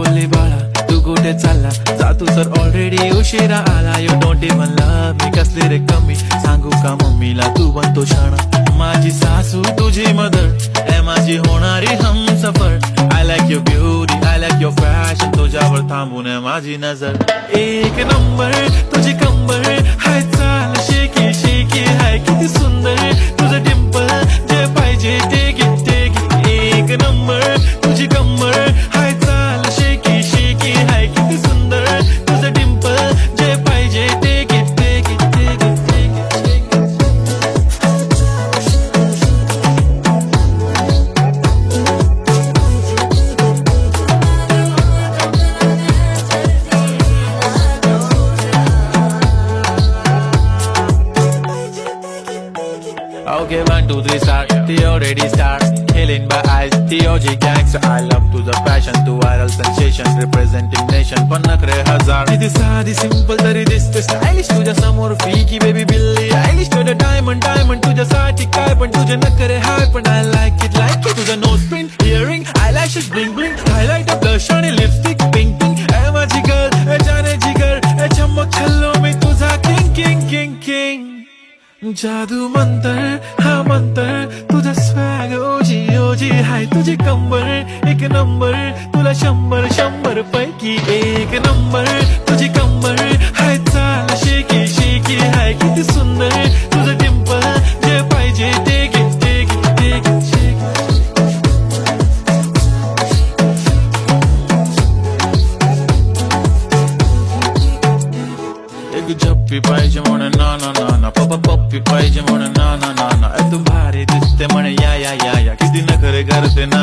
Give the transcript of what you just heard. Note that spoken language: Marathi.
बोलली बाळा तू कुठे चालला जा तू तर ऑलरेडी उशिरा आला. यू डोंट इवन लव्ह मी कसली रे कमी सांगू का मम्मीला तू बनतो शाणा. माझी सासू तुझी मदर ए माझी होणारी Humsafar. I like your beauty I like your fashion तुझ्यावर थांबून आहे माझी नजर. एक नंबर तुझी कंबर हाय चाल शेकी शेकी हाय किती सुंदर तुझं डिंपल जे पाहिजे ते घे ते घे. एक नंबर तुझी कंबर हाय चाल शेकी शेकी हाय किती सुंदर तुझं डिंपल जे पाहिजे ते घे ते घे ते घे ते घे. Okay, 1, 2, 3 start. The already start. Killing by eyes. The OG gangster. I love to the passion, to viral sensation, representing nation. पण नखरे हजार. किती साधी simple तरी दिसते stylish. तुझ्या समोर फीकी baby बिल्ली आयलिश. तुझं diamond diamond तुझ्यासाठी काय पण तुझे नखरे हाय पण I like it तुझं nose print, earring, eyelashes bling bling, highlight blush आणि lipstick pink pink. ए माझी girl, ए जाने जिगर, ए चमक छल्लो मी तुझा king king king king. जादू मंतर हा मंतर तुझा स्वॅग ओजी ओजी हाय तुझी कंबर एक नंबर तुला 100 पैकी एक नंबर तुझी कंबर हाय चाल शेकी शेकी हाय किती सुंदर तुझं डिंपल जे पाहिजे ते घे ते घे ते घे. एक झप्पी पाहिजे म्हणून ना ना ना ना पप्पी पाहिजे म्हणून ना ना ना ना. तू भारी दिसते म्हणे या या या या किती नखरे करते ना.